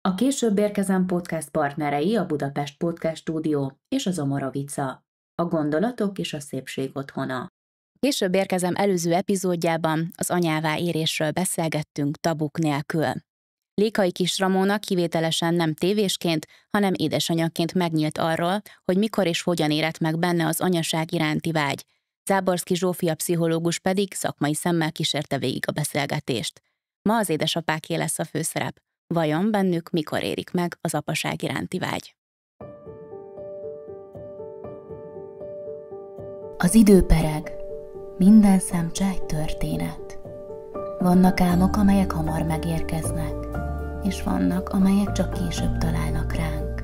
A Később érkezem podcast partnerei a Budapest Podcast Stúdió és az Omorovica, a gondolatok és a szépség otthona. Később érkezem előző epizódjában az anyává érésről beszélgettünk tabuk nélkül. Lékai Kis Ramónak kivételesen nem tévésként, hanem édesanyaként megnyílt arról, hogy mikor és hogyan érett meg benne az anyaság iránti vágy. Záborszky Zsófia pszichológus pedig szakmai szemmel kísérte végig a beszélgetést. Ma az édesapáké lesz a főszerep. Vajon bennük mikor érik meg az apaság iránti vágy? Az idő pereg, minden szemcse egy történet. Vannak álmok, amelyek hamar megérkeznek, és vannak, amelyek csak később találnak ránk.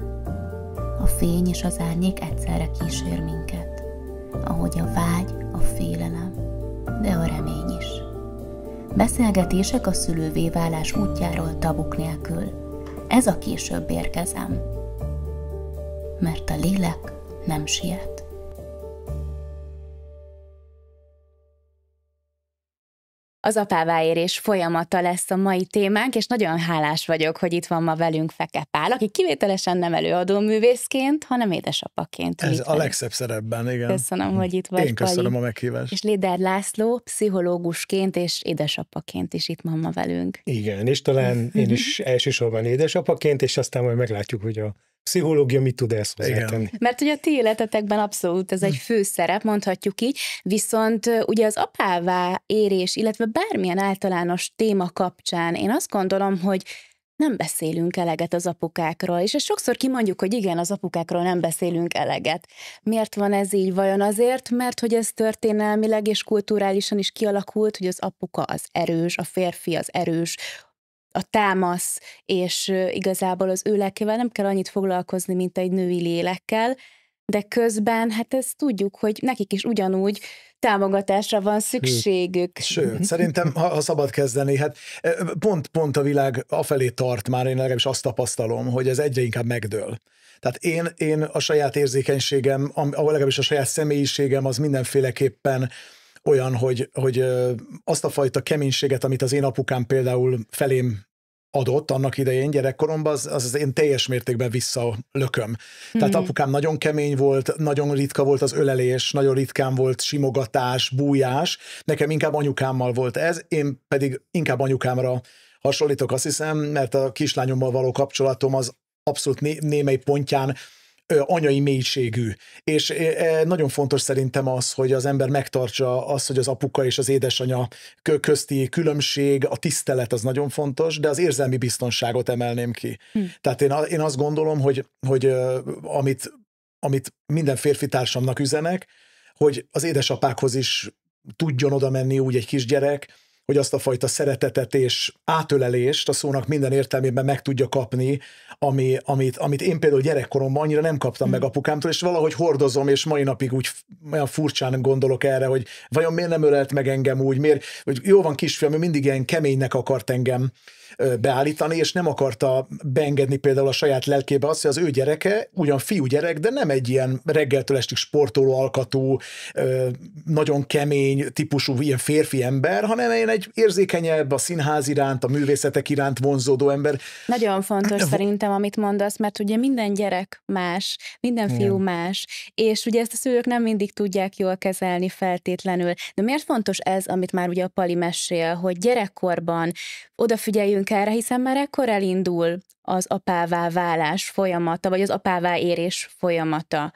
A fény és az árnyék egyszerre kísér minket, ahogy a vágy, a félelem, de a remény is. Beszélgetések a szülővé válás útjáról tabuk nélkül. Ez a Később érkezem. Mert a lélek nem siet. Az apává érés folyamata lesz a mai témánk, és nagyon hálás vagyok, hogy itt van ma velünk Feke Pál, aki kivételesen nem előadóművészként, hanem édesapaként. Ez a legszebb szerepben, igen. Köszönöm, hogy itt vagy, Én köszönöm Pali. a meghívást. És Léder László pszichológusként és édesapaként is itt van ma velünk. Igen, és talán én is elsősorban édesapaként, és aztán majd meglátjuk, hogy a pszichológia mit tud ezt hozzátenni. Mert ugye a ti életetekben abszolút ez egy fő szerep, mondhatjuk így, viszont ugye az apává érés, illetve bármilyen általános téma kapcsán én azt gondolom, hogy nem beszélünk eleget az apukákról, és ezt sokszor kimondjuk, hogy igen, az apukákról nem beszélünk eleget. Miért van ez így? Vajon azért, mert hogy ez történelmileg és kulturálisan is kialakult, hogy az apuka az erős, a férfi az erős, a támasz, és igazából az ő lelkével nem kell annyit foglalkozni, mint egy női lélekkel, de közben, hát ezt tudjuk, hogy nekik is ugyanúgy támogatásra van szükségük. Sőt, szerintem, ha szabad kezdeni, hát pont a világ afelé tart már, én legalábbis azt tapasztalom, hogy ez egyre inkább megdől. Tehát én a saját érzékenységem, legalábbis a saját személyiségem az mindenféleképpen olyan, hogy azt a fajta keménységet, amit az én apukám például felém adott annak idején gyerekkoromban, az én teljes mértékben visszalököm. Tehát apukám nagyon kemény volt, nagyon ritka volt az ölelés, nagyon ritkán volt simogatás, bújás, nekem inkább anyukámmal volt ez, én pedig inkább anyukámra hasonlítok, azt hiszem, mert a kislányommal való kapcsolatom az abszolút némely pontján anyai mélységű. És nagyon fontos szerintem az, hogy az ember megtartsa azt, hogy az apuka és az édesanya közti különbség, a tisztelet az nagyon fontos, de az érzelmi biztonságot emelném ki. Tehát én azt gondolom, hogy amit minden férfi társamnak üzenek, hogy az édesapákhoz is tudjon oda menni úgy egy kisgyerek, hogy azt a fajta szeretetet és átölelést a szónak minden értelmében meg tudja kapni, amit én például gyerekkoromban annyira nem kaptam meg apukámtól, és valahogy hordozom, és mai napig úgy olyan furcsán gondolok erre, hogy vajon miért nem ölelt meg engem úgy, miért, hogy jó van kisfiam, ő mindig ilyen keménynek akart engem beállítani, és nem akarta beengedni például a saját lelkébe azt, hogy az ő gyereke ugyan fiúgyerek, de nem egy ilyen reggeltől estig sportoló alkatú, nagyon kemény típusú ilyen férfi ember, hanem én egy érzékenyebb, a színház iránt, a művészetek iránt vonzódó ember. Nagyon fontos szerintem, amit mondasz, mert ugye minden gyerek más, minden fiú más, és ugye ezt a szülők nem mindig tudják jól kezelni feltétlenül. De miért fontos ez, amit már ugye a Pali mesél, hogy gyerekkorban odafigyeljünk erre, hiszen már ekkor elindul az apává válás folyamata, vagy az apává érés folyamata.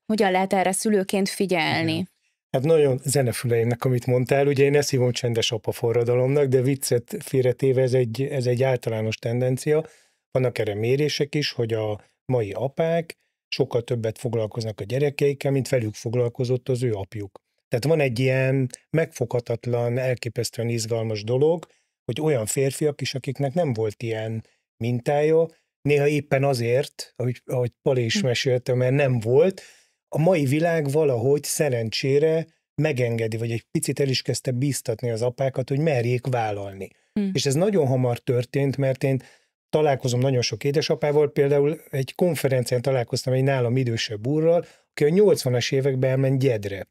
Hogyan lehet erre szülőként figyelni? Hát nagyon zenefüleimnek, amit mondtál, ugye én ezt hívom csendes apa forradalomnak, de viccet félretéve ez egy általános tendencia. Vannak erre mérések is, hogy a mai apák sokkal többet foglalkoznak a gyerekeikkel, mint velük foglalkozott az ő apjuk. Tehát van egy ilyen megfoghatatlan, elképesztően izgalmas dolog, hogy olyan férfiak is, akiknek nem volt ilyen mintája, néha éppen azért, ahogy Pali is mesélte, mert nem volt, a mai világ valahogy szerencsére megengedi, vagy egy picit el is kezdte bíztatni az apákat, hogy merjék vállalni. És ez nagyon hamar történt, mert én találkozom nagyon sok édesapával, például egy konferencián találkoztam egy nálam idősebb úrral, aki a 80-as években elment Gyedre.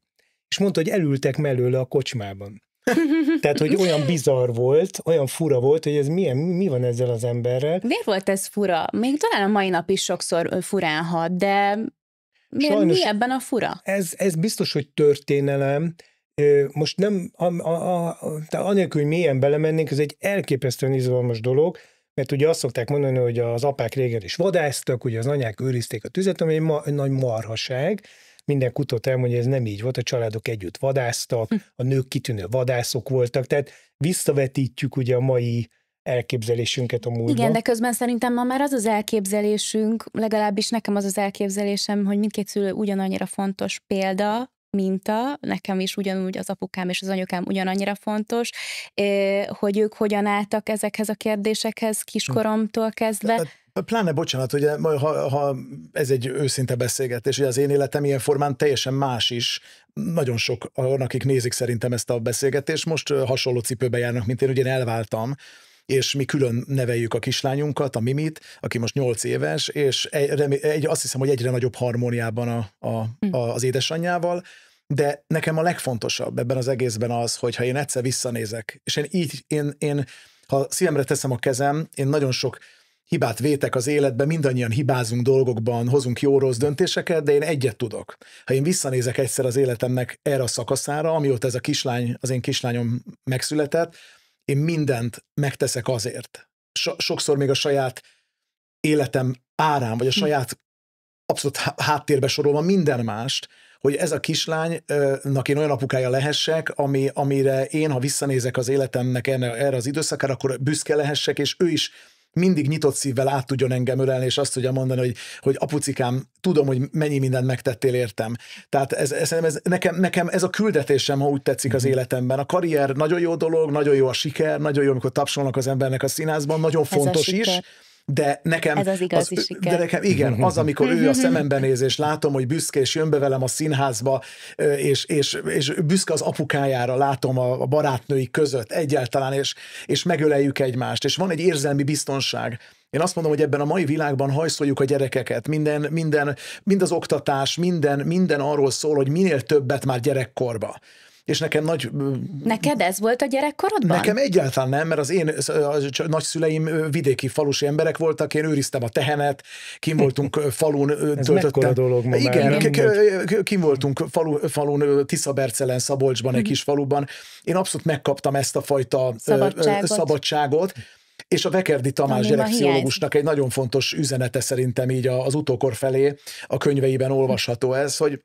És mondta, hogy elültek mellőle a kocsmában. Tehát, hogy olyan bizarr volt, olyan fura volt, hogy ez mi van ezzel az emberrel. Miért volt ez fura? Még talán a mai nap is sokszor furán hat, de Sajnos mi ebben a fura? Ez biztos, hogy történelem. Most nem, anélkül, hogy mélyen belemennénk, ez egy elképesztően izgalmas dolog, mert ugye azt szokták mondani, hogy az apák régen is vadásztak, ugye az anyák őrizték a tüzet, ami egy nagy marhaság. Minden kutató elmondja, hogy ez nem így volt, a családok együtt vadásztak, a nők kitűnő vadászok voltak, tehát visszavetítjük ugye a mai elképzelésünket a múltba. Igen, de közben szerintem ma már az az elképzelésünk, legalábbis nekem az az elképzelésem, hogy mindkét szülő ugyanannyira fontos példa, minta, nekem is ugyanúgy az apukám és az anyukám ugyanannyira fontos, hogy ők hogyan álltak ezekhez a kérdésekhez kiskoromtól kezdve. Pláne, bocsánat, ugye, ha ez egy őszinte beszélgetés, ugye az én életem ilyen formán teljesen más is. Nagyon sok, akik nézik szerintem ezt a beszélgetést, most hasonló cipőbe járnak, mint én elváltam, és mi külön neveljük a kislányunkat, a Mimit, aki most 8 éves, és azt hiszem, hogy egyre nagyobb harmóniában az édesanyjával, de nekem a legfontosabb ebben az egészben az, hogy ha én egyszer visszanézek, és én ha szívemre teszem a kezem, én nagyon sok hibát vétek az életben, mindannyian hibázunk dolgokban, hozunk jó-rossz döntéseket, de én egyet tudok. Ha én visszanézek egyszer az életemnek erre a szakaszára, amióta ez a kislány, az én kislányom megszületett, én mindent megteszek azért. Sokszor még a saját életem árán, vagy a saját abszolút háttérbe sorolva minden mást, hogy ez a kislánynak én olyan apukája lehessek, amire én, ha visszanézek az életemnek erre az időszakára, akkor büszke lehessek, és ő is mindig nyitott szívvel át tudjon engem ölelni, és azt tudja mondani, hogy apucikám, tudom, hogy mennyi mindent megtettél értem. Tehát nekem ez a küldetésem, ha úgy tetszik az életemben. A karrier nagyon jó dolog, nagyon jó a siker, nagyon jó, amikor tapsolnak az embernek a színházban, nagyon fontos is. De nekem, ez az igazi siker. De nekem igen, az, amikor ő a szememben néz, és látom, hogy büszke, és jön be velem a színházba, és büszke az apukájára, látom a barátnői között egyáltalán, és megöleljük egymást, és van egy érzelmi biztonság. Én azt mondom, hogy ebben a mai világban hajszoljuk a gyerekeket, mind az oktatás, minden arról szól, hogy minél többet már gyerekkorba. És nekem Neked ez volt a gyerekkorodban? Nekem egyáltalán nem, mert az én nagyszüleim vidéki falusi emberek voltak, én őriztem a tehenet, kim voltunk falun, ez mekkora dolog ma igen, már, kim voltunk falun, Tiszabercelen, Szabolcsban, egy kis faluban. Én abszolút megkaptam ezt a fajta szabadságot. És a Vekerdi Tamás gyerekpszichológusnak egy nagyon fontos üzenete szerintem így az utókor felé a könyveiben olvasható ez, hogy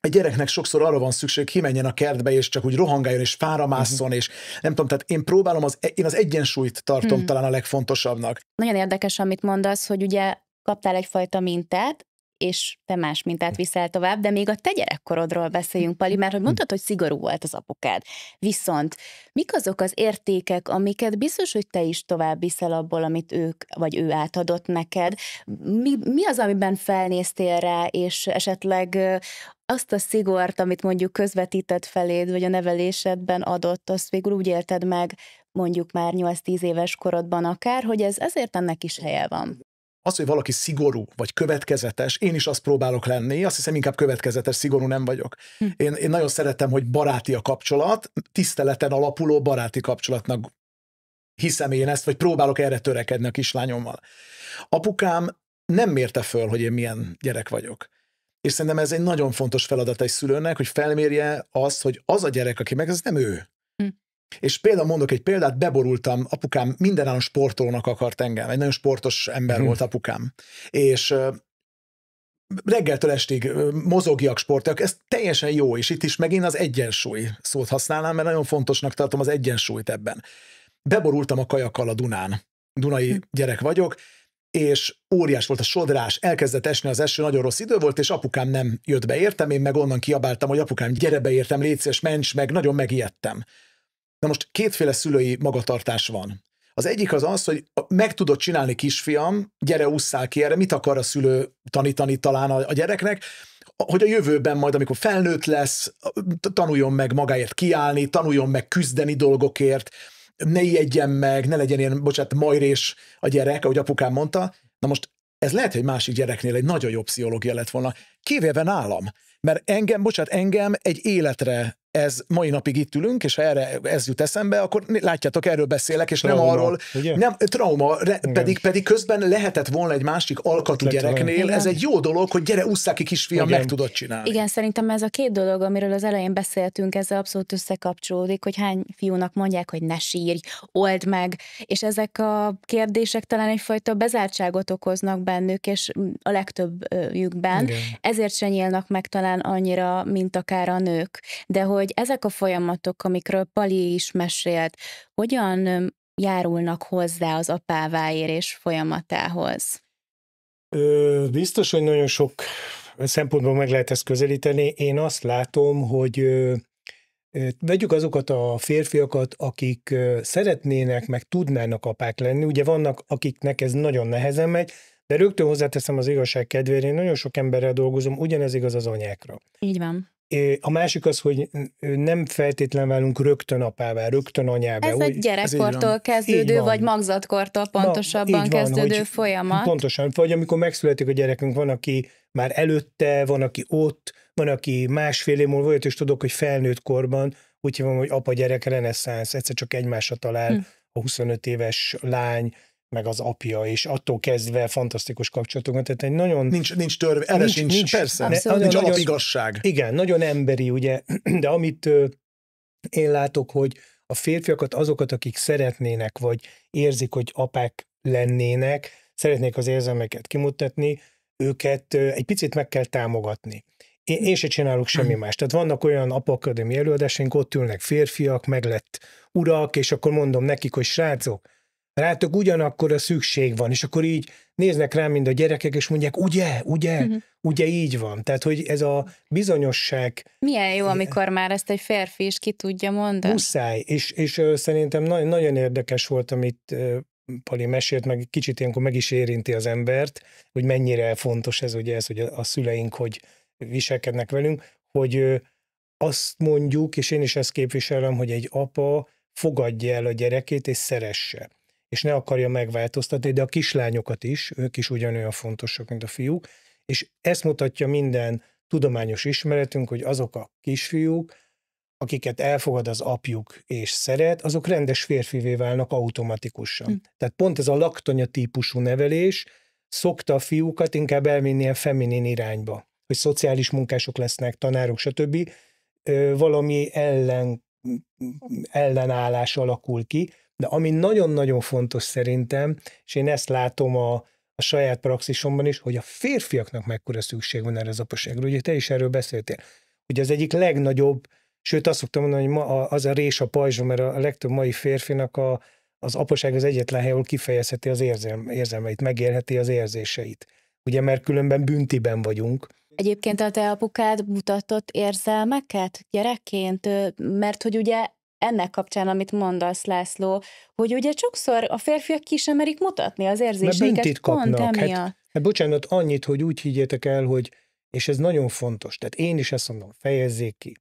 egy gyereknek sokszor arra van szükség, hogy kimenjen a kertbe, és csak úgy rohangáljon, és fára másszon, és nem tudom, tehát én próbálom, én az egyensúlyt tartom talán a legfontosabbnak. Nagyon érdekes, amit mondasz, hogy ugye kaptál egyfajta mintát, és te más mintát viszel tovább, de még a te gyerekkorodról beszéljünk, Pali, mert hogy mondtad, hogy szigorú volt az apukád. Viszont mik azok az értékek, amiket biztos, hogy te is tovább viszel abból, amit ő átadott neked? Mi az, amiben felnéztél rá, és esetleg azt a szigort, amit mondjuk közvetített feléd, vagy a nevelésedben adott, azt végül úgy élted meg, mondjuk már 8-10 éves korodban akár, hogy ezért ennek is helye van. Az, hogy valaki szigorú, vagy következetes, én is azt próbálok lenni, azt hiszem inkább következetes, szigorú nem vagyok. Én nagyon szeretem, hogy baráti a kapcsolat, tiszteleten alapuló baráti kapcsolatnak hiszem én ezt, vagy próbálok erre törekedni a kislányommal. Apukám nem mérte föl, hogy én milyen gyerek vagyok. És szerintem ez egy nagyon fontos feladat egy szülőnek, hogy felmérje azt, hogy az a gyerek, aki meg, ez nem ő. És például mondok egy példát, beborultam, apukám mindenáron sportolónak akart engem, egy nagyon sportos ember volt apukám, és reggeltől estig mozogjak, sportoljak, ez teljesen jó, és itt is megint az egyensúly szót használnám, mert nagyon fontosnak tartom az egyensúlyt ebben. Beborultam a kajakkal a Dunán, dunai gyerek vagyok, és óriás volt a sodrás, elkezdett esni az eső, nagyon rossz idő volt, és apukám nem jött be értem, én meg onnan kiabáltam, hogy apukám, gyere be értem, légy szíves, ments meg, nagyon megijedtem. Na most kétféle szülői magatartás van. Az egyik az, hogy meg tudod csinálni, kisfiam, gyere, ússzál ki erre, mit akar a szülő tanítani talán a gyereknek, hogy a jövőben majd, amikor felnőtt lesz, tanuljon meg magáért kiállni, tanuljon meg küzdeni dolgokért, ne ijedjen meg, ne legyen ilyen, majrés a gyerek, ahogy apukám mondta. Na most ez lehet, hogy másik gyereknél egy nagyon jó pszichológia lett volna, kivéve nálam. Mert engem egy életre ez mai napig itt ülünk, és ha ez jut eszembe, akkor látjátok, erről beszélek, és trauma, nem arról, ugye? Nem trauma, pedig közben lehetett volna egy másik alkatú gyereknél, igen. Ez egy jó dolog, hogy gyere, ússzák ki kisfiam, meg tudod csinálni. Igen, szerintem ez a két dolog, amiről az elején beszéltünk, ezzel abszolút összekapcsolódik, hogy hány fiúnak mondják, hogy ne sírj, old meg, és ezek a kérdések talán egyfajta bezártságot okoznak bennük, és a legtöbbjükben, igen. Ezért se nyílnak meg talán annyira, mint akár a nők. De hogy ezek a folyamatok, amikről Pali is mesélt, hogyan járulnak hozzá az apává érés folyamatához? Biztos, hogy nagyon sok szempontból meg lehet ezt közelíteni. Én azt látom, hogy vegyük azokat a férfiakat, akik szeretnének, meg tudnának apák lenni. Ugye vannak, akiknek ez nagyon nehezen megy, de rögtön hozzáteszem az igazság kedvére, én nagyon sok emberrel dolgozom, ugyanez igaz az anyákra. Így van. A másik az, hogy nem feltétlen válunk rögtön apává, rögtön anyává. Ez egy gyerekkortól kezdődő, vagy magzatkortól pontosabban kezdődő folyamat. Pontosan, vagy amikor megszületik a gyerekünk, van, aki már előtte, van, aki ott, van, aki másfél év múlva, és tudok, hogy felnőtt korban, úgy hívom, hogy apa-gyerek reneszánsz, egyszer csak egymásra talál a 25 éves lány, meg az apja, és attól kezdve fantasztikus kapcsolatunk. Tehát egy nagyon... Nincs törvény, erre sincs, persze. Nincs alapigazság. Igen, nagyon emberi, ugye, de amit én látok, hogy a férfiakat, azokat, akik szeretnének, vagy érzik, hogy apák lennének, szeretnék az érzelmeket kimutatni, őket egy picit meg kell támogatni. Én se csinálok semmi más. Tehát vannak olyan apa-akadémi előadásaink, ott ülnek férfiak, meglett urak, és akkor mondom nekik, hogy srácok, rátok ugyanakkor a szükség van, és akkor így néznek rám, mint a gyerekek, és mondják, ugye így van. Tehát, hogy ez a bizonyosság... Milyen jó, amikor már ezt egy férfi is ki tudja mondani. Muszáj, és szerintem nagyon érdekes volt, amit Pali mesélt, meg kicsit ilyenkor meg is érinti az embert, hogy mennyire fontos ez, ugye ez, hogy a szüleink hogy viselkednek velünk, hogy azt mondjuk, és én is ezt képviselem, hogy egy apa fogadja el a gyerekét, és szeresse. És ne akarja megváltoztatni, de a kislányokat is, ők is ugyanolyan fontosak, mint a fiúk, és ezt mutatja minden tudományos ismeretünk, hogy azok a kisfiúk, akiket elfogad az apjuk és szeret, azok rendes férfivé válnak automatikusan. Tehát pont ez a laktanya típusú nevelés szokta a fiúkat inkább elvinni ilyen feminin irányba, hogy szociális munkások lesznek, tanárok, stb. Valami ellenállás alakul ki, de ami nagyon-nagyon fontos szerintem, és én ezt látom a saját praxisomban is, hogy a férfiaknak mekkora szükség van erre az apaságra. Ugye te is erről beszéltél. Ugye az egyik legnagyobb, sőt azt szoktam mondani, hogy az a rés a pajzson, mert a legtöbb mai férfinak az apaság az egyetlen hely, ahol kifejezheti az érzelmeit, megélheti az érzéseit. Ugye, mert különben büntiben vagyunk. Egyébként a te apukád mutatott érzelmeket gyerekként, mert hogy ugye ennek kapcsán, amit mondasz, László, hogy ugye sokszor a férfiak ki sem merik mutatni az érzéseiket. Mert büntit kapnak. Hát bocsánat, annyit, hogy úgy higgyétek el, hogy, és ez nagyon fontos, tehát én is ezt mondom, fejezzék ki,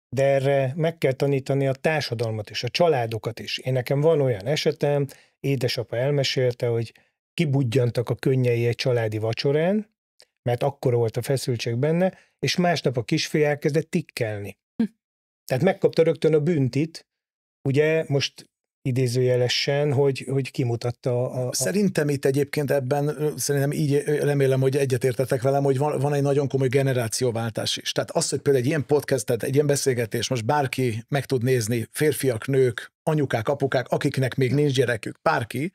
de erre meg kell tanítani a társadalmat és a családokat is. Én nekem van olyan esetem, édesapa elmesélte, hogy kibudjantak a könnyei egy családi vacsorán, mert akkor volt a feszültség benne, és másnap a kisfiú elkezdett tikkelni. Tehát megkapta rögtön a büntit, ugye most idézőjelesen, hogy kimutatta Szerintem itt egyébként ebben, szerintem így remélem, hogy egyetértetek velem, hogy van egy nagyon komoly generációváltás is. Tehát az, hogy például egy ilyen podcastet, egy ilyen beszélgetés, most bárki meg tud nézni, férfiak, nők, anyukák, apukák, akiknek még nincs gyerekük, bárki,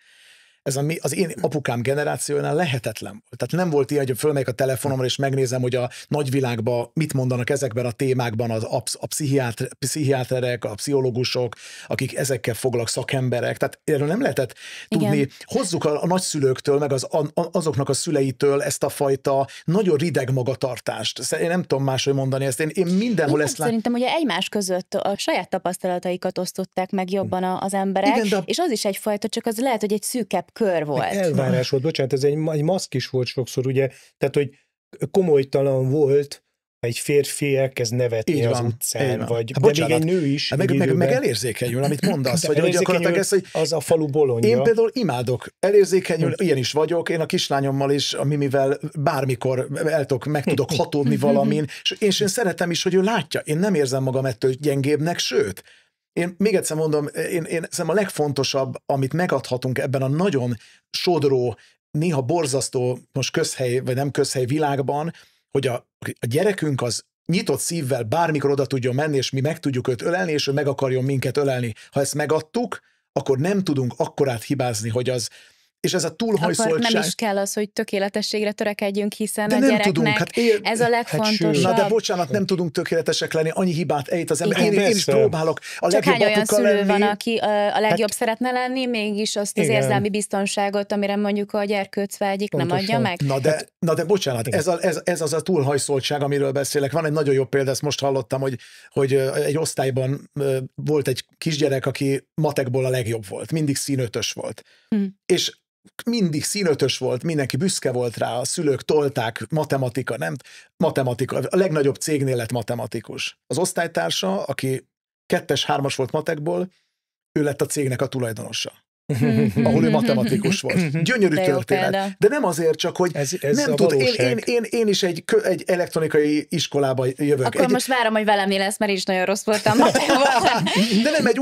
ez az én apukám generációjánál lehetetlen volt. Tehát nem volt ilyen, hogy fölmegyek a telefonomra, és megnézem, hogy a nagyvilágban mit mondanak ezekben a témákban a pszichiáterek, a pszichológusok, akik ezekkel foglalkoznak, szakemberek. Tehát erről nem lehetett tudni. Igen. Hozzuk a nagyszülőktől, meg azoknak a szüleitől ezt a fajta nagyon rideg magatartást. Én nem tudom máshogy mondani ezt. Én mindenhol ezt Szerintem ugye egymás között a saját tapasztalataikat osztották meg jobban az emberek, igen, és az is egyfajta, csak az lehet, hogy egy szűkebb kör volt. Elvárás volt, bocsánat, ez egy maszk is volt sokszor, ugye, tehát, hogy komolytalan volt egy férfi elkezd nevetni az utcán, vagy hát, de még egy nő is. Meg elérzékenyül, amit mondasz, hogy gyakorlatilag ez, hogy az a falu bolondja. Én például imádok elérzékenyül, ilyen is vagyok, én a kislányommal is, a Mimivel bármikor meg tudok hatódni valamin, és én szeretem is, hogy ő látja, én nem érzem magam ettől gyengébbnek, sőt, én még egyszer mondom, én szerintem a legfontosabb, amit megadhatunk ebben a nagyon sodró, néha borzasztó, most közhely, vagy nem közhely világban, hogy a gyerekünk az nyitott szívvel bármikor oda tudjon menni, és mi meg tudjuk őt ölelni, és ő meg akarjon minket ölelni. Ha ezt megadtuk, akkor nem tudunk akkorát hibázni, hogy az, és ez a túlhajszoltság... Akkor nem is kell az, hogy tökéletességre törekedjünk, hiszen de a nem gyereknek tudunk, ez a legfontosabb. Na de bocsánat, nem tudunk tökéletesek lenni, annyi hibát ejt az ember. Én is próbálok a csak legjobb hány olyan szülő lenni. van, aki a legjobb szeretne lenni, mégis azt az érzelmi biztonságot, amire mondjuk a gyerkőc vágyik, nem adja meg? Na de bocsánat, ez az a túlhajszoltság, amiről beszélek. Van egy nagyon jó példa, ezt most hallottam, hogy egy osztályban volt egy kisgyerek, aki matekból a legjobb volt, mindig színötös volt. És mindig színötös volt, mindenki büszke volt rá, a szülők tolták, matematika, a legnagyobb cégnél lett matematikus. Az osztálytársa, aki 2-es, 3-as volt matekból, ő lett a cégnek a tulajdonosa. Ahol ő matematikus volt. Gyönyörű történet. De nem azért csak, hogy ez nem tud, én is egy elektronikai iskolába jövök. Akkor most várom, hogy velem mi lesz, mert is nagyon rossz voltam matekból. De nem, egy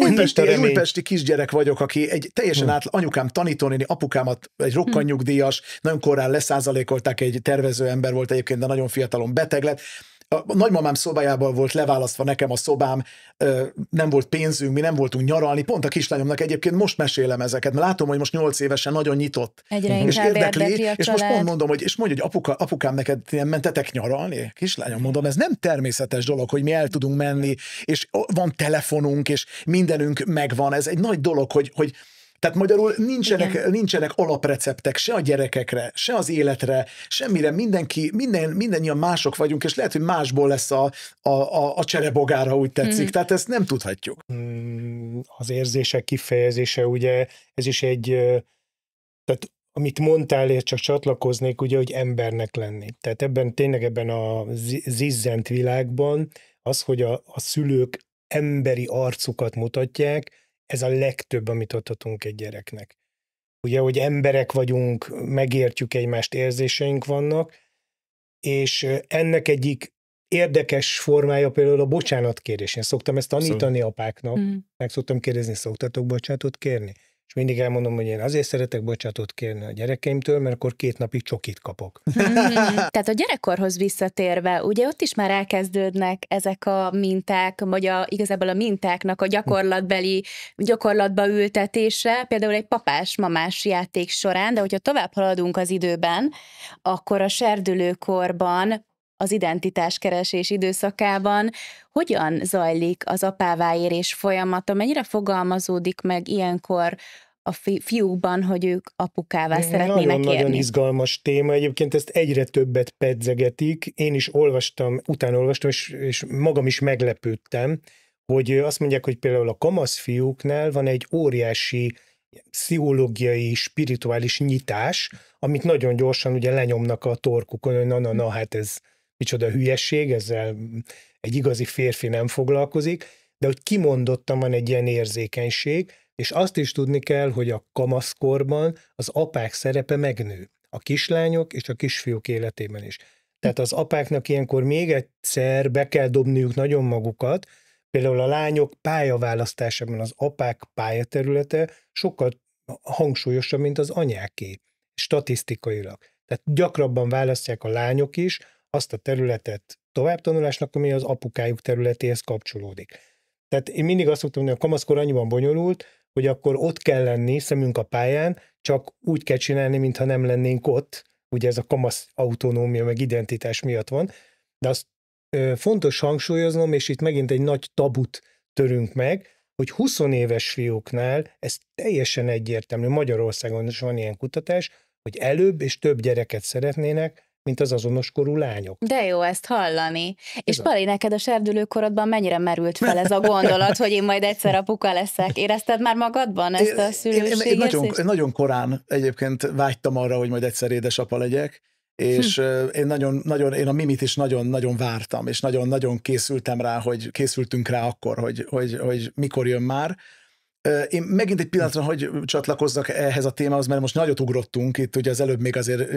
újpesti kisgyerek vagyok, aki egy teljesen anyukám tanítónéni, apukámat egy rokkantnyugdíjas, nagyon korán leszázalékolták, egy tervező ember volt egyébként, de nagyon fiatalon beteg lett. A nagymamám szobájában volt leválasztva nekem a szobám, nem volt pénzünk, mi nem voltunk nyaralni, pont a kislányomnak egyébként most mesélem ezeket, mert látom, hogy most 8 évesen nagyon nyitott. Egyre és érdekli, a és most pont mondom, hogy, és mondja, hogy apukám, neked nem mentetek nyaralni? Kislányom, mondom, ez nem természetes dolog, hogy mi el tudunk menni, és van telefonunk, és mindenünk megvan, ez egy nagy dolog, hogy tehát magyarul nincsenek alapreceptek se a gyerekekre, se az életre, semmire, mindannyian mások vagyunk, és lehet, hogy másból lesz a cserebogára, úgy tetszik, tehát ezt nem tudhatjuk. Az érzések kifejezése, ugye, ez is egy, tehát amit mondtál, csak csatlakoznék, ugye, hogy embernek lenni. Tehát ebben a zizzent világban az, hogy a szülők emberi arcukat mutatják, ez a legtöbb, amit adhatunk egy gyereknek. Ugye, hogy emberek vagyunk, megértjük egymást, érzéseink vannak, és ennek egyik érdekes formája például a bocsánatkérés. Én szoktam ezt tanítani apáknak, meg szoktam kérdezni, szoktatok bocsánatot kérni? És mindig elmondom, hogy én azért szeretek bocsánatot kérni a gyerekeimtől, mert akkor 2 napig csokit kapok. Tehát a gyerekkorhoz visszatérve, ugye ott is már elkezdődnek ezek a minták, vagy igazából a mintáknak a gyakorlatba ültetése, például egy papás-mamás játék során, de hogyha tovább haladunk az időben, akkor a serdülőkorban, az identitáskeresés időszakában hogyan zajlik az apává érés folyamata, mennyire fogalmazódik meg ilyenkor a fiúkban, hogy ők apukává szeretnének érni? Nagyon izgalmas téma, egyébként ezt egyre többet pedzegetik. Én is utána olvastam, és magam is meglepődtem, hogy azt mondják, hogy például a kamasz fiúknál van egy óriási pszichológiai, spirituális nyitás, amit nagyon gyorsan ugye lenyomnak a torkukon, hogy na, hát ez micsoda hülyesség, ezzel egy igazi férfi nem foglalkozik, de hogy kimondottan van egy ilyen érzékenység, és azt is tudni kell, hogy a kamaszkorban az apák szerepe megnő. A kislányok és a kisfiúk életében is. Tehát az apáknak ilyenkor még egyszer be kell dobniuk nagyon magukat, például a lányok pályaválasztásában az apák pályaterülete sokkal hangsúlyosabb, mint az anyáké, statisztikailag. Tehát gyakrabban választják a lányok is azt a területet továbbtanulásnak, ami az apukájuk területéhez kapcsolódik. Tehát én mindig azt mondtam, hogy a kamaszkor annyiban bonyolult, hogy akkor ott kell lenni, szemünk a pályán, csak úgy kell csinálni, mintha nem lennénk ott, ugye ez a kamasz autonómia meg identitás miatt van, de azt fontos hangsúlyoznom, és itt megint egy nagy tabut törünk meg, hogy 20 éves fiúknál ez teljesen egyértelmű, Magyarországon is van ilyen kutatás, hogy előbb és több gyereket szeretnének, mint az azonoskorú lányok. De jó ezt hallani. És Pali, neked a serdülőkorodban mennyire merült fel ez a gondolat, hogy én majd egyszer apuka leszek? Érezted már magadban ezt a szülőséget? Én nagyon korán egyébként vágytam arra, hogy majd egyszer édesapa legyek, És én a Mimit is nagyon-nagyon vártam, és nagyon-nagyon készültünk rá akkor, hogy mikor jön már. Én megint egy pillanatra, hogy csatlakozzak ehhez a témához, mert most nagyot ugrottunk, itt ugye az előbb még azért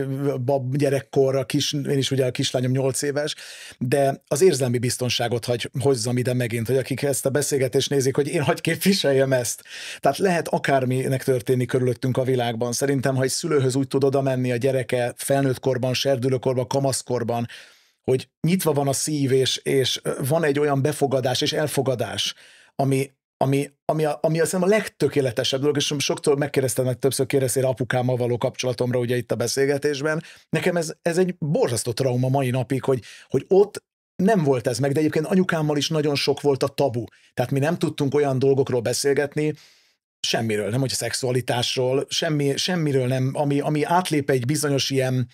gyerekkor, én is ugye a kislányom 8 éves, de az érzelmi biztonságot hozzam ide megint, hogy akik ezt a beszélgetést nézik, hogy én hagy képviseljem ezt. Tehát lehet akárminek történni körülöttünk a világban. Szerintem, ha egy szülőhöz úgy tud oda menni a gyereke felnőttkorban, serdülőkorban, kamaszkorban, hogy nyitva van a szív, és van egy olyan befogadás és elfogadás, ami azt hiszem a legtökéletesebb dolog, és sokszor megkérdeztem, meg többször kérdeztél apukámmal való kapcsolatomra ugye itt a beszélgetésben. Nekem ez egy borzasztó trauma mai napig, hogy ott nem volt ez meg, de egyébként anyukámmal is nagyon sok volt a tabu. Tehát mi nem tudtunk olyan dolgokról beszélgetni, semmiről, nem hogy a szexualitásról, semmiről nem, ami átlép egy bizonyos ilyen,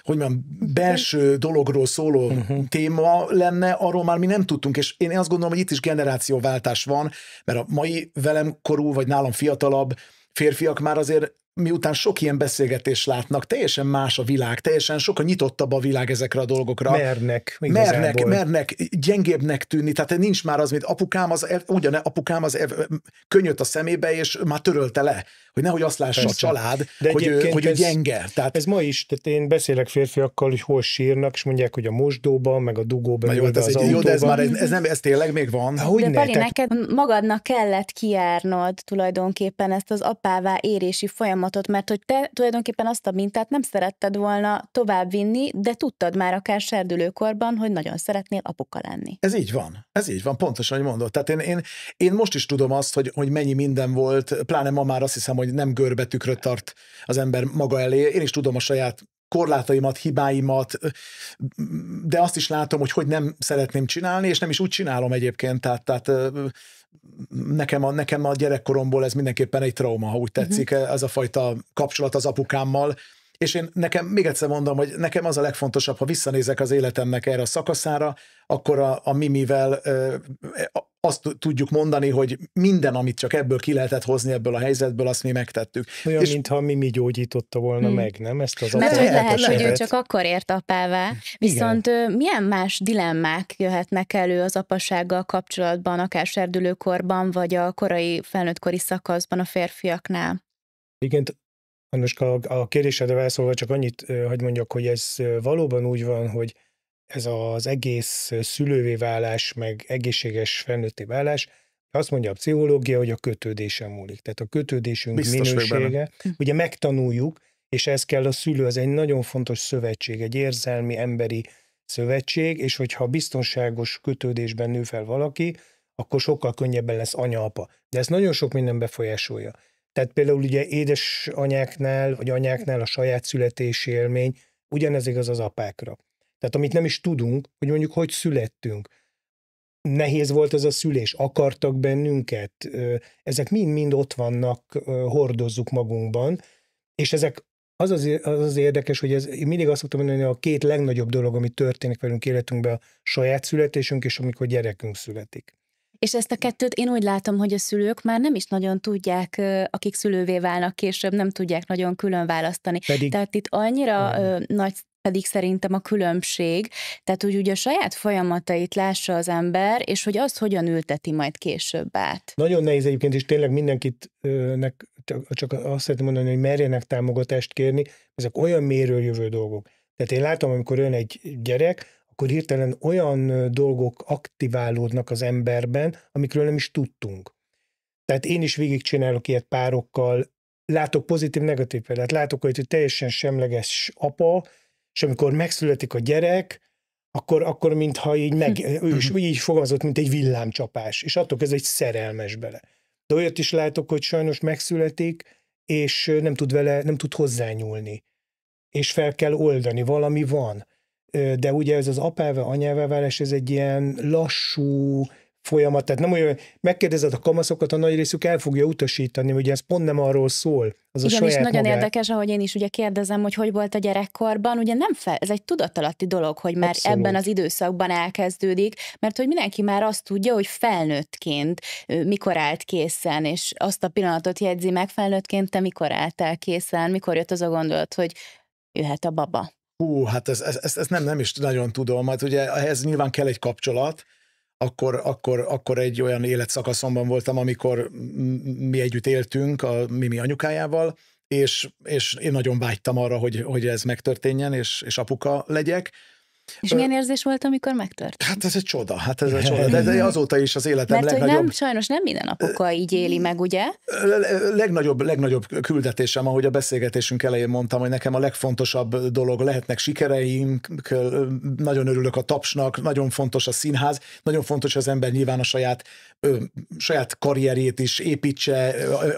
hogy mondjam, belső dologról szóló téma lenne, arról már mi nem tudtunk, és én azt gondolom, hogy itt is generációváltás van, mert a mai velem korú, vagy nálam fiatalabb férfiak már azért miután sok ilyen beszélgetést látnak, teljesen más a világ, teljesen sokkal nyitottabb a világ ezekre a dolgokra. Mernek gyengébbnek tűnni, tehát nincs már az, mint apukám az könnyött a szemébe, és már törölte le, hogy nehogy azt lássa a család, hogy gyenge. Tehát... Ez ma is, tehát én beszélek férfiakkal, hogy hol sírnak, és mondják, hogy a mosdóban, meg a dugóban, jó, az autóban. Jó, de ez tényleg még van. De Pali, neked magadnak kellett kijárnod tulajdonképpen ezt az apává érési folyamatot, mert hogy te tulajdonképpen azt a mintát nem szeretted volna továbbvinni, de tudtad már akár serdülőkorban, hogy nagyon szeretnél apuka lenni. Ez így van, pontosan, hogy mondod. Tehát én most is tudom azt, hogy mennyi minden volt, pláne ma már azt hiszem, hogy nem görbe tükröt tart az ember maga elé. Én is tudom a saját korlátaimat, hibáimat, de azt is látom, hogy nem szeretném csinálni, és nem is úgy csinálom egyébként, tehát nekem a gyerekkoromból ez mindenképpen egy trauma, ha úgy tetszik, ez a fajta kapcsolat az apukámmal, és nekem még egyszer mondom, hogy nekem az a legfontosabb, ha visszanézek az életemnek erre a szakaszára, akkor a Mimivel azt tudjuk mondani, hogy minden, amit csak ebből ki lehetett hozni ebből a helyzetből, azt mi megtettük. Olyan, mintha Mimi gyógyította volna meg, nem? Ezt az mert lehet, hogy ő csak akkor ért apává. Viszont milyen más dilemmák jöhetnek elő az apasággal kapcsolatban, akár serdülőkorban, vagy a korai felnőttkori szakaszban a férfiaknál? Igen, Annuska, a kérdésedre válaszolva csak annyit, hogy mondjak, hogy ez valóban úgy van, hogy ez az egész szülővé válás, meg egészséges felnőtté válás, azt mondja a pszichológia, hogy a kötődésen múlik. Tehát a kötődésünk minősége, ugye megtanuljuk, és ez kell a szülő, ez egy nagyon fontos szövetség, egy érzelmi, emberi szövetség, és hogyha biztonságos kötődésben nő fel valaki, akkor sokkal könnyebben lesz anya-apa. De ez nagyon sok minden befolyásolja. Tehát például ugye édesanyáknál, vagy anyáknál a saját születési élmény, ugyanez igaz az apákra. Tehát amit nem is tudunk, hogy mondjuk hogy születtünk. Nehéz volt ez a szülés, akartak bennünket, ezek mind-mind ott vannak, hordozzuk magunkban, és ezek az érdekes, hogy ez, én mindig azt szoktam mondani, hogy a két legnagyobb dolog, ami történik velünk életünkben, a saját születésünk, és amikor gyerekünk születik. És ezt a kettőt én úgy látom, hogy a szülők már nem is nagyon tudják, akik szülővé válnak később, nem tudják nagyon külön választani. Tehát itt annyira nagy pedig szerintem a különbség, tehát hogy ugye a saját folyamatait lássa az ember, és hogy azt hogyan ülteti majd később át. Nagyon nehéz egyébként, és tényleg mindenkit csak azt szeretném mondani, hogy merjenek támogatást kérni, ezek olyan mélyről jövő dolgok. Tehát én látom, amikor jön egy gyerek, akkor hirtelen olyan dolgok aktiválódnak az emberben, amikről nem is tudtunk. Tehát én is végigcsinálok ilyet párokkal, látok pozitív-negatív példát, látok, hogy teljesen semleges apa, és amikor megszületik a gyerek, akkor mintha ő is így fogalmazott, mint egy villámcsapás, és attól ez egy szerelmes bele. De olyat is látok, hogy sajnos megszületik, és nem tud hozzányúlni, és fel kell oldani, valami van. De ugye ez az apává, anyává válás, ez egy ilyen lassú folyamat, tehát nem olyan, megkérdezed a kamaszokat, a nagy részük el fogja utasítani, ugye ez pont nem arról szól. Az igen, a saját és nagyon magát. Érdekes, ahogy én is ugye kérdezem, hogy volt a gyerekkorban, ugye nem ez egy tudatalatti dolog, hogy már ebben az időszakban elkezdődik, mert hogy mindenki már azt tudja, hogy felnőttként mikor állt készen, és azt a pillanatot jegyzi meg, felnőttként te mikor álltál készen, mikor jött az a gondolat, hogy jöhet a baba. Hát ezt nem is nagyon tudom, hát ugye ehhez nyilván kell egy kapcsolat, akkor egy olyan életszakaszomban voltam, amikor mi együtt éltünk a Mimi anyukájával, és én nagyon vágytam arra, hogy ez megtörténjen, és apuka legyek. És milyen érzés volt, amikor megtört? Hát ez egy csoda, de azóta is az életem Mert legnagyobb... sajnos nem minden apuka így éli meg, ugye? Legnagyobb küldetésem, ahogy a beszélgetésünk elején mondtam, hogy nekem a legfontosabb dolog, lehetnek sikereink, nagyon örülök a tapsnak, nagyon fontos a színház, nagyon fontos az ember nyilván a saját karrierjét is építse,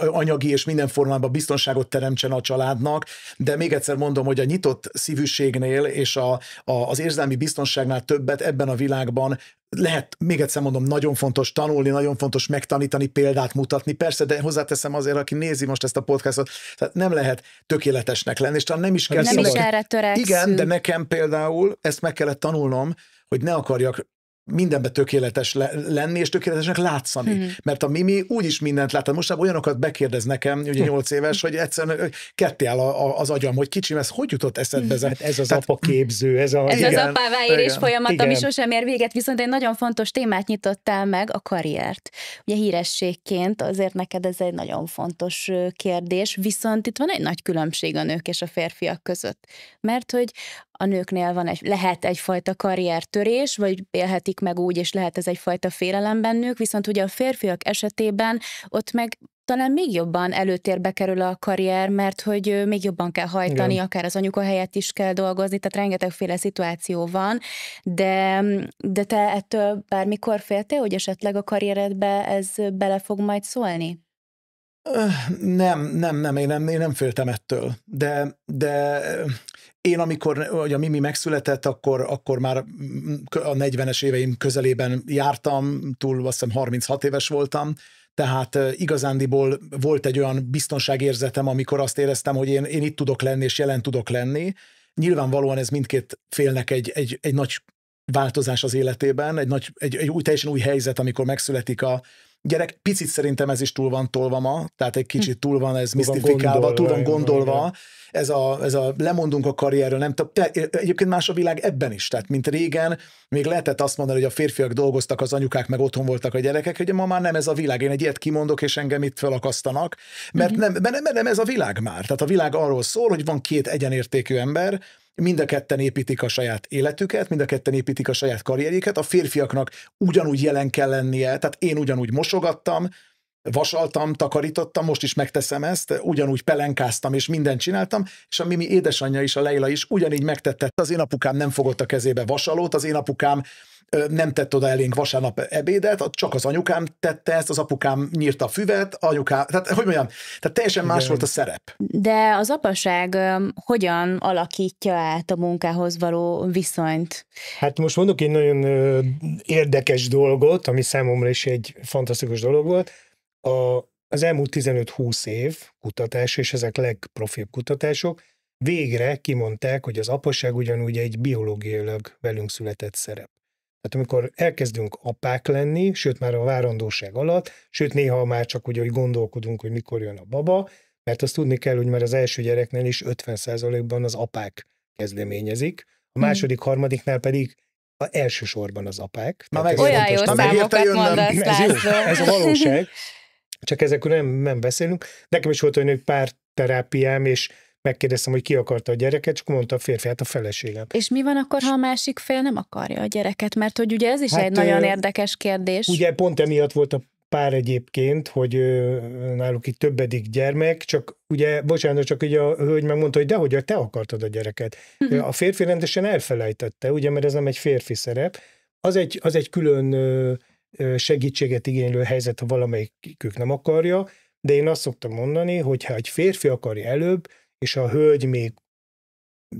anyagi és minden formában biztonságot teremtsen a családnak, de még egyszer mondom, hogy a nyitott szívűségnél és az érzelmi biztonságnál többet ebben a világban lehet, még egyszer mondom, nagyon fontos tanulni, nagyon fontos megtanítani, példát mutatni, persze, de hozzáteszem azért, aki nézi most ezt a podcastot, tehát nem lehet tökéletesnek lenni, és talán nem is kell... Nem is erre törekszünk. Igen, de nekem például ezt meg kellett tanulnom, hogy ne akarjak mindenben tökéletes lenni, és tökéletesnek látszani. Mert a Mimi úgyis mindent lát. Most már olyanokat bekérdez nekem, ugye 8 éves, hogy egyszerűen ketté áll az agyam, hogy kicsim, ez hogy jutott eszedbe? Ez az apaképző, ez az apává érés folyamat, ami sosem ér véget, viszont egy nagyon fontos témát nyitottál meg, a karriert. Ugye hírességként azért neked ez egy nagyon fontos kérdés, viszont itt van egy nagy különbség a nők és a férfiak között. Mert hogy a nőknél lehet egyfajta karriertörés, vagy élhetik meg úgy, és lehet ez egyfajta félelem bennük, viszont ugye a férfiak esetében ott meg talán még jobban előtérbe kerül a karrier, mert hogy még jobban kell hajtani, igen. Akár az anyuka helyett is kell dolgozni, tehát rengetegféle szituáció van, de te ettől bármikor féltél, hogy esetleg a karrieredbe ez bele fog majd szólni? Nem, én nem féltem ettől, de én amikor a Mimi megszületett, akkor már a 40-es éveim közelében jártam, túl azt hiszem 36 éves voltam, tehát igazándiból volt egy olyan biztonságérzetem, amikor azt éreztem, hogy én itt tudok lenni, és jelen tudok lenni. Nyilvánvalóan ez mindkét félnek egy nagy változás az életében, egy teljesen új helyzet, amikor megszületik a gyerek. Picit szerintem ez is túl van tolva ma, tehát egy kicsit túl van ez misztifikálva, túl van gondolva. Ez a lemondunk a karrierről, nem tudom, egyébként más a világ ebben is, tehát mint régen, még lehetett azt mondani, hogy a férfiak dolgoztak, az anyukák meg otthon voltak a gyerekek, hogy ma már nem ez a világ, én egy ilyet kimondok, és engem itt felakasztanak, mert nem ez a világ már. Tehát a világ arról szól, hogy van két egyenértékű ember, mind a ketten építik a saját életüket, mind a ketten építik a saját karrierjüket, a férfiaknak ugyanúgy jelen kell lennie, tehát én ugyanúgy mosogattam, vasaltam, takarítottam, most is megteszem ezt, ugyanúgy pelenkáztam és mindent csináltam, és a Mimi édesanyja is, a Leila is ugyanígy megtette. Az én apukám nem fogott a kezébe vasalót, az én apukám nem tett oda elénk vasárnap ebédet, csak az anyukám tette ezt, az apukám nyírta a füvet, anyukám, tehát hogy mondjam, tehát teljesen más volt a szerep. De az apaság hogyan alakítja át a munkához való viszonyt? Hát most mondok egy nagyon érdekes dolgot, ami számomra is egy fantasztikus dolog volt. Az elmúlt 15-20 év kutatás, és ezek legprofibb kutatások, végre kimondták, hogy az apaság ugyanúgy egy biológiailag velünk született szerep. Tehát amikor elkezdünk apák lenni, sőt már a várandóság alatt, sőt néha már csak úgy, hogy gondolkodunk, hogy mikor jön a baba, mert azt tudni kell, hogy már az első gyereknél is 50%-ban az apák kezdeményezik, a második, harmadiknál pedig elsősorban az apák. Olyan jó számokat mondasz, László. Ez a valóság. Csak ezekről nem beszélünk. Nekem is volt olyan pár terápiám, és megkérdeztem, hogy ki akarta a gyereket, csak mondta a férfi, hát a feleségem. És mi van akkor, ha a másik fél nem akarja a gyereket? Mert hogy ugye ez is egy nagyon érdekes kérdés. Ugye pont emiatt volt a pár egyébként, hogy náluk itt többedik gyermek, csak ugye, bocsánat, csak ugye a hölgy megmondta, hogy dehogy te akartad a gyereket. A férfi rendesen elfelejtette, ugye, mert ez nem egy férfi szerep. Az egy külön segítséget igénylő helyzet, ha valamelyikük nem akarja, de én azt szoktam mondani, hogy ha egy férfi akarja előbb, és a hölgy még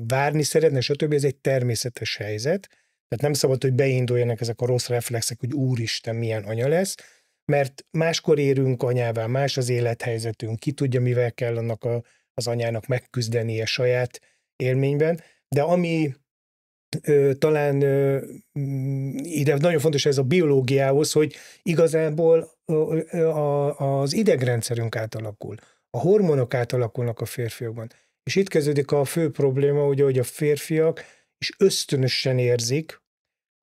várni szeretne, stb. Ez egy természetes helyzet, tehát nem szabad, hogy beinduljanak ezek a rossz reflexek, hogy úristen, milyen anya lesz, mert máskor érünk anyává, más az élethelyzetünk, ki tudja, mivel kell annak az anyának megküzdenie saját élményben, de ami talán ide nagyon fontos ez a biológiához, hogy igazából az idegrendszerünk átalakul, a hormonok átalakulnak a férfiakban, És itt kezdődik a fő probléma, ugye, hogy a férfiak is ösztönösen érzik,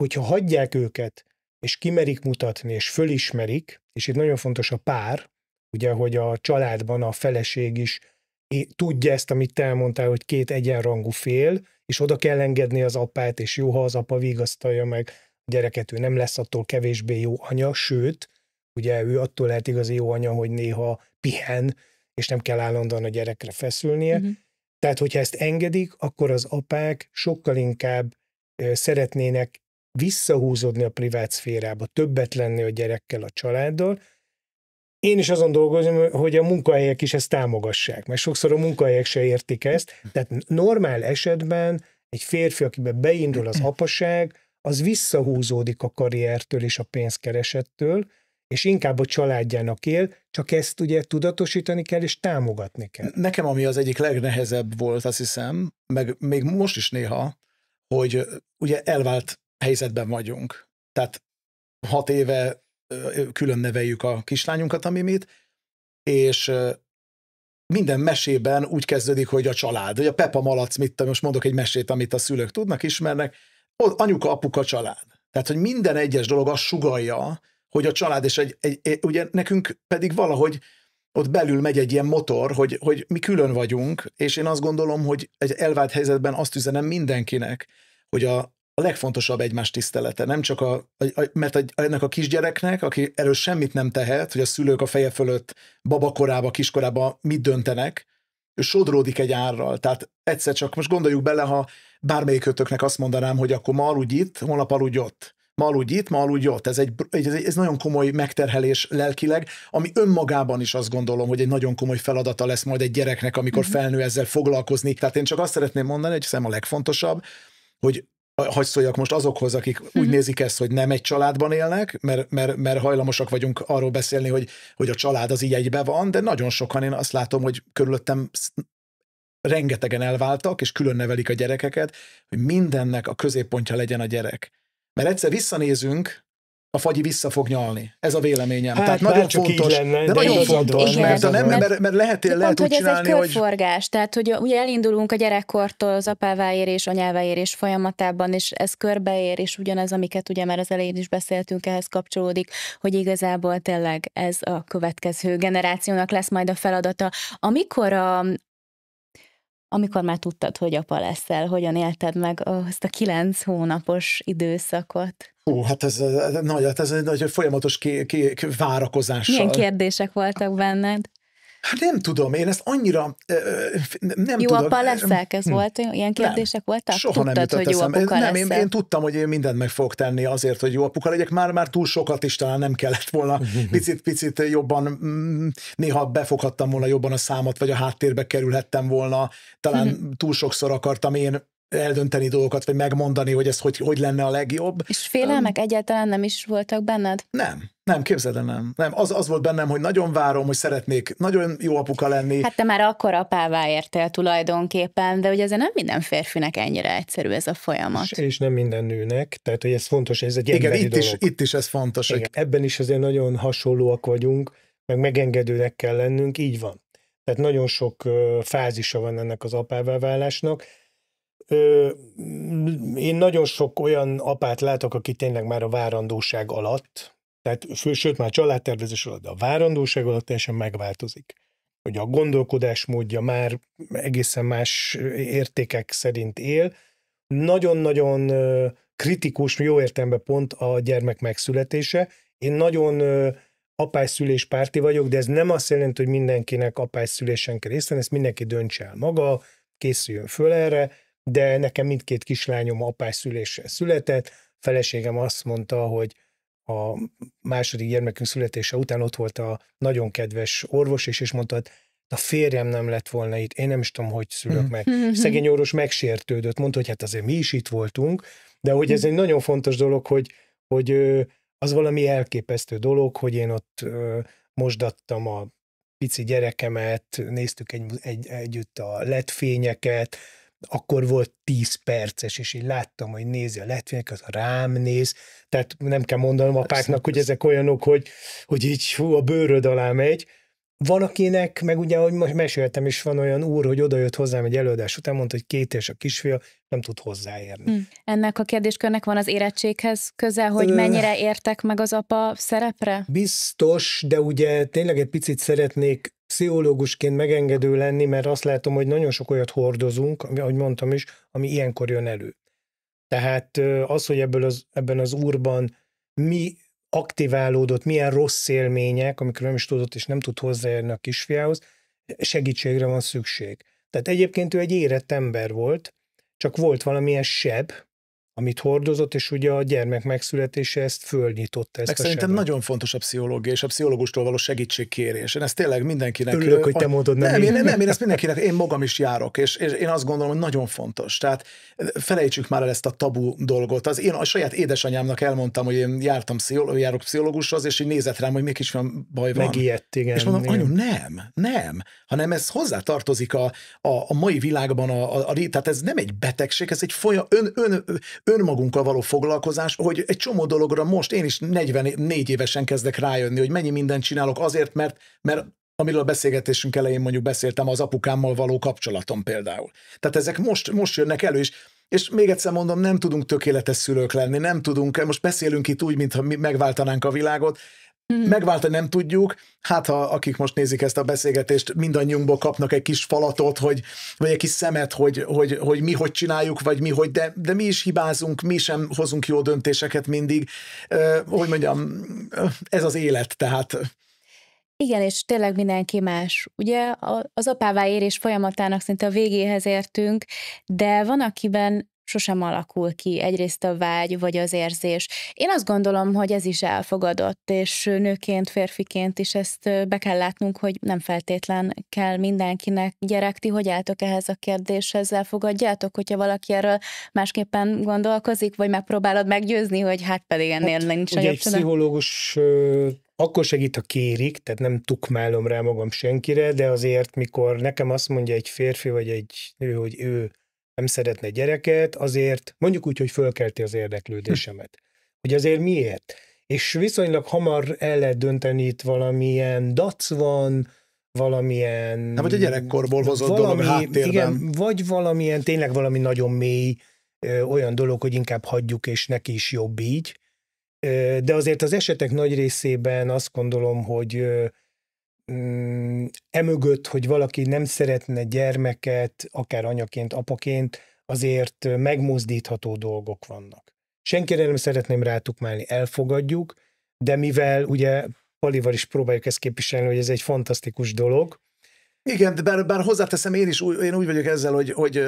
hogyha hagyják őket, és kimerik mutatni, és fölismerik, és itt nagyon fontos a pár, ugye, hogy a családban a feleség is tudja ezt, amit te elmondtál, hogy két egyenrangú fél, és oda kell engedni az apát, és jó, ha az apa vigasztalja meg a gyereket, ő nem lesz attól kevésbé jó anya, sőt, ugye ő attól lehet igazi jó anya, hogy néha pihen, és nem kell állandóan a gyerekre feszülnie. Tehát, hogyha ezt engedik, akkor az apák sokkal inkább szeretnének visszahúzódni a privát szférába, többet lenni a gyerekkel, a családdal. Én is azon dolgozom, hogy a munkahelyek is ezt támogassák, mert sokszor a munkahelyek se értik ezt. Tehát normál esetben egy férfi, akiben beindul az apaság, az visszahúzódik a karriertől és a pénzkeresettől, és inkább a családjának él, csak ezt ugye tudatosítani kell, és támogatni kell. Nekem ami az egyik legnehezebb volt, azt hiszem, meg még most is néha, hogy ugye elvált helyzetben vagyunk. Tehát 6 éve külön neveljük a kislányunkat, a Mimit, és minden mesében úgy kezdődik, hogy a család, hogy a Peppa Malac, most mondok egy mesét, amit a szülők tudnak, ismernek, anyuka, apuka, család. Tehát, hogy minden egyes dolog azt sugallja, hogy a család, és ugye nekünk pedig valahogy ott belül megy egy ilyen motor, hogy mi külön vagyunk, és én azt gondolom, hogy egy elvált helyzetben azt üzenem mindenkinek, hogy a legfontosabb egymás tisztelete. Nem csak mert ennek a kisgyereknek, aki erről semmit nem tehet, hogy a szülők a feje fölött babakorába, kiskorába mit döntenek, ő sodródik egy árral. Tehát egyszer csak most gondoljuk bele, ha bármelyikötöknek azt mondanám, hogy akkor ma aludj itt, holnap aludj ott. Ma aludj itt, ma aludj ott. Ez nagyon komoly megterhelés lelkileg, ami önmagában is azt gondolom, hogy egy nagyon komoly feladata lesz majd egy gyereknek, amikor felnő ezzel foglalkozni. Tehát én csak azt szeretném mondani, hogy szerintem a legfontosabb, hogy hadd szóljak most azokhoz, akik úgy nézik ezt, hogy nem egy családban élnek, mert hajlamosak vagyunk arról beszélni, hogy a család az így egybe van, de nagyon sokan, én azt látom, hogy körülöttem rengetegen elváltak, és külön nevelik a gyerekeket, hogy mindennek a középpontja legyen a gyerek. Mert egyszer visszanézünk, a fagyi vissza fog nyalni. Ez a véleményem. Hát tehát nagyon fontos. Lenne, de nagyon fontos, mert lehet úgy csinálni, hogy... Ez egy körforgás, tehát hogy ugye elindulunk a gyerekkortól az apává érés, anyává érés folyamatában, és ez körbeér, és ugyanez, amiket ugye már az elején is beszéltünk, ehhez kapcsolódik, hogy igazából tényleg ez a következő generációnak lesz majd a feladata. Amikor már tudtad, hogy apa leszel, hogyan élted meg azt a 9 hónapos időszakot? Hát ez egy nagy folyamatos várakozással. Milyen kérdések voltak benned? Hát nem tudom, én ezt annyira nem jó tudom. Apa leszek, ez volt? Ilyen kérdések voltak? Soha Tudtad, nem jutott hogy jó apuka nem, leszel? én tudtam, hogy én mindent meg fogok tenni azért, hogy jó apuka legyek. Már túl sokat is talán nem kellett volna. Picit jobban, néha befoghattam volna jobban a számat, vagy a háttérbe kerülhettem volna. Talán túl sokszor akartam én eldönteni dolgokat, vagy megmondani, hogy ez hogy lenne a legjobb. És félelmek egyáltalán nem is voltak benned? Nem, képzeld el, nem. Az volt bennem, hogy nagyon várom, hogy szeretnék nagyon jó apuka lenni. Hát te már akkor apává értél tulajdonképpen, de ugye azért nem minden férfinek ennyire egyszerű ez a folyamat. És nem minden nőnek, tehát hogy ez fontos, ez egy emberi dolog. Itt is ez fontos. Igen, ebben is azért nagyon hasonlóak vagyunk, meg megengedőnek kell lennünk, így van. Tehát nagyon sok fázisa van ennek az apává válásnak. Én nagyon sok olyan apát látok, aki tényleg már a várandóság alatt, tehát sőt már családtervezés alatt, de a várandóság alatt teljesen megváltozik. Hogy a gondolkodásmódja már egészen más értékek szerint él. Nagyon-nagyon kritikus, jó értelemben pont a gyermek megszületése. Én nagyon apásszülés párti vagyok, de ez nem azt jelenti, hogy mindenkinek apásszülésen kell részt venni, ezt mindenki döntse el maga, készüljön föl erre, de nekem mindkét kislányom apásszüléssel született. Feleségem azt mondta, hogy a második gyermekünk születése után ott volt a nagyon kedves orvos, és mondta, hogy a férjem nem lett volna itt, én nem is tudom, hogy szülök meg. Szegény orvos megsértődött, mondta, hogy hát azért mi is itt voltunk, de hogy ez egy nagyon fontos dolog, hogy az valami elképesztő dolog, hogy én ott mosdattam a pici gyerekemet, néztük együtt a LED-fényeket, akkor volt 10 perces, és így láttam, hogy nézi a LED-fényeket, az rám néz, tehát nem kell mondanom apáknak, hogy ezek olyanok, hogy így a bőröd alá megy, Van akinek, meg ugye, ahogy most meséltem is, van olyan úr, hogy odajött hozzám egy előadás után, mondta, hogy 2 éves a kisfia, nem tud hozzáérni. Ennek a kérdéskörnek van az érettséghez köze, hogy mennyire értek meg az apa szerepre? Biztos, de ugye tényleg egy picit szeretnék pszichológusként megengedő lenni, mert azt látom, hogy nagyon sok olyat hordozunk, ahogy mondtam is, ami ilyenkor jön elő. Tehát az, hogy ebben az úrban mi aktiválódott, milyen rossz élmények, amikor nem is tudott és nem tud hozzáérni a kisfiához, segítségre van szükség. Tehát egyébként ő egy érett ember volt, csak volt valamilyen seb, amit hordozott, és ugye a gyermek megszületése ezt fölnyitotta. Ezt szerintem nagyon fontos a pszichológia és a pszichológustól való segítségkérés. Én ezt tényleg mindenkinek... Örülök, hogy te mondod, nem, én ezt mindenkinek, én magam is járok, és én azt gondolom, hogy nagyon fontos. Tehát felejtsük már el ezt a tabu dolgot. Én a saját édesanyámnak elmondtam, hogy én járok pszichológushoz, és így nézett rám, hogy még is van baj van. Megijedt, igen. És mondom, anyu, nem, hanem ez hozzátartozik a mai világban, tehát ez nem egy betegség, ez egy önmagunkkal való foglalkozás, hogy egy csomó dologra most én is 44 évesen kezdek rájönni, hogy mennyi mindent csinálok azért, mert amiről a beszélgetésünk elején mondjuk beszéltem, az apukámmal való kapcsolatom például. Tehát ezek most jönnek elő, és még egyszer mondom, nem tudunk tökéletes szülők lenni, nem tudunk, most beszélünk itt úgy, mintha mi megváltanánk a világot, megváltani nem tudjuk, hát ha akik most nézik ezt a beszélgetést, mindannyiunkból kapnak egy kis falatot, vagy egy kis szemet, hogy mi hogy csináljuk, vagy mi hogy, de mi is hibázunk, mi sem hozunk jó döntéseket mindig. Hogy mondjam, ez az élet, tehát... Igen, és tényleg mindenki más. Ugye az apává érés folyamatának szinte a végéhez értünk, de van, akiben sosem alakul ki egyrészt a vágy, vagy az érzés. Én azt gondolom, hogy ez is elfogadott, és nőként, férfiként is ezt be kell látnunk, hogy nem feltétlen kell mindenkinek gyerek. Ti hogy álltok ehhez a kérdéshez? Elfogadjátok, hogyha valaki erről másképpen gondolkozik, vagy megpróbálod meggyőzni, hogy hát pedig ennél nincs nagyobb csoda? Egy pszichológus akkor segít, ha kérik, tehát nem tukmálom rá magam senkire, de azért, mikor nekem azt mondja egy férfi, vagy egy nő, hogy ő nem szeretne gyereket, azért mondjuk úgy, hogy fölkelti az érdeklődésemet. Hogy azért miért? És viszonylag hamar el lehet dönteni, itt valamilyen dac van, valamilyen... Vagy a gyerekkorból hozott dolog háttérben. Igen, vagy valamilyen, tényleg valami nagyon mély olyan dolog, hogy inkább hagyjuk, és neki is jobb így. De azért az esetek nagy részében azt gondolom, hogy emögött, hogy valaki nem szeretne gyermeket, akár anyaként, apaként, azért megmozdítható dolgok vannak. Senkire nem szeretném rátukmálni, elfogadjuk, de mivel ugye Palival is próbáljuk ezt képviselni, hogy ez egy fantasztikus dolog. Igen, de bár hozzáteszem, én úgy vagyok ezzel, hogy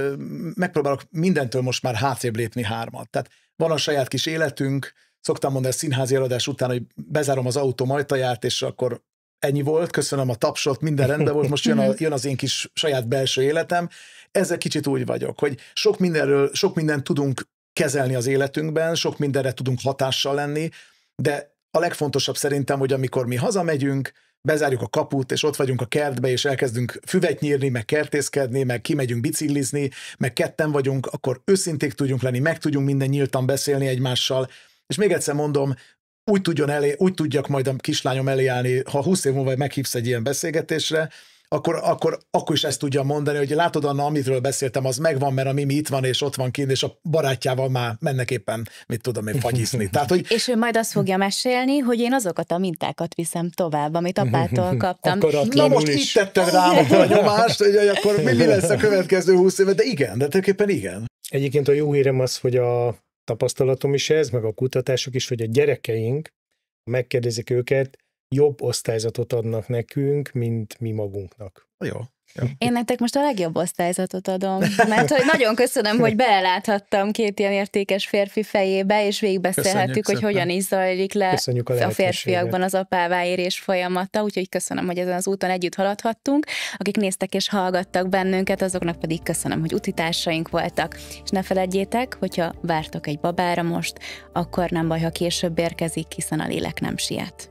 megpróbálok mindentől most már hátrébb lépni 3. Tehát van a saját kis életünk, szoktam mondani a színházi előadás után, hogy bezárom az autó ajtaját, és akkor ennyi volt, köszönöm a tapsot, minden rendben volt, most jön az én kis saját belső életem. Ezzel kicsit úgy vagyok, hogy sok mindent tudunk kezelni az életünkben, sok mindenre tudunk hatással lenni, de a legfontosabb szerintem, hogy amikor mi hazamegyünk, bezárjuk a kaput, és ott vagyunk a kertbe, és elkezdünk füvet nyírni, meg kertészkedni, meg kimegyünk biciklizni, meg ketten vagyunk, akkor őszinték tudjunk lenni, meg tudjunk minden nyíltan beszélni egymással, és még egyszer mondom, úgy tudjak majd a kislányom elé állni, ha 20 év múlva meghívsz egy ilyen beszélgetésre, akkor is ezt tudja mondani, hogy látod, Anna, amitről beszéltem, az megvan, mert a Mimi itt van, és ott van kint, és a barátjával már mennek éppen, mit tudom én, fagyizni. Tehát, hogy... És ő majd azt fogja mesélni, hogy én azokat a mintákat viszem tovább, amit apától kaptam. Na most itt tetted rám a nyomást, hogy akkor mi lesz a következő 20 éve, de igen, de tulajdonképpen igen. Egyébként a jó hírem az, hogy a tapasztalatom is ez, meg a kutatások is, hogy a gyerekeink, ha megkérdezik őket, jobb osztályzatot adnak nekünk, mint mi magunknak. Jó. Én nektek most a legjobb osztályzatot adom, mert hogy nagyon köszönöm, hogy beleláthattam 2 ilyen értékes férfi fejébe, és végigbeszélhettük, hogy hogyan is zajlik le a férfiakban az apává érés folyamata, úgyhogy köszönöm, hogy ezen az úton együtt haladhattunk. Akik néztek és hallgattak bennünket, azoknak pedig köszönöm, hogy utitársaink voltak. És ne feledjétek, hogyha vártok egy babára most, akkor nem baj, ha később érkezik, hiszen a lélek nem siet.